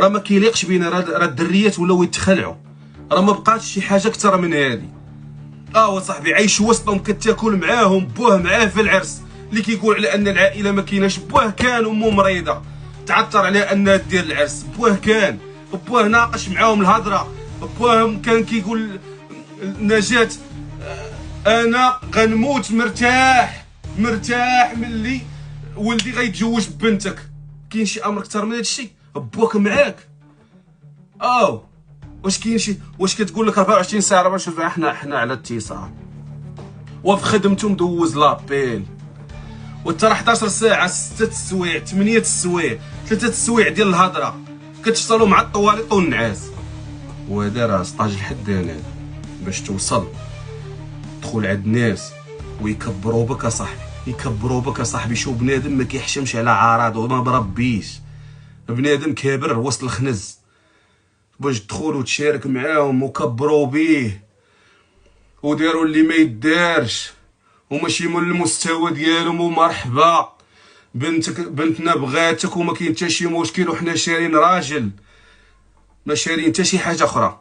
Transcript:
راه ما كيليقش بينا، راه الدريات ولاو يتخلعوا، راه ما بقاتش شي حاجه اكثر من هذه. وصاحبي عايش وسطهم، كتاكل معاهم، بوه معاه في العرس، اللي كيقول على ان العائله ما كايناش، بوه كان امه مريضه تعثر على انها دير العرس، بوه كان، بوه ناقش معاهم الهضره، بوه كان كيقول نجاة انا غنموت مرتاح ملي ولدي غيتزوج ببنتك. كاين شي امر اكثر من هذا الشيء؟ بوك معاك. واش كاين شي، واش كتقول لك 24 ساعه باش حنا على اتصال، وفي خدمته مدوز لابيل، وترى 11 ساعه، 6 السوايع، 8 السوايع، 3 السوايع ديال الهضره كتشتغلوا مع الطواليط والنعاس. وهذا راه سطاج الحدانات باش توصل تدخل عند الناس ويكبروا بك اصاحبي، يكبروا بك اصاحبي. شو بنادم ما كيحشمش على عراضه وما مربيش، بنادم كابر وسط الخنز باش تدخل وتشارك معاهم وكبروا بيه وداروا اللي ما يدارش وماشي من المستوى ديالهم. ومرحبا بنتنا بغاتك وما كاين حتى شي مشكل، وحنا شارين راجل، ما شارين حتى شي حاجه اخرى.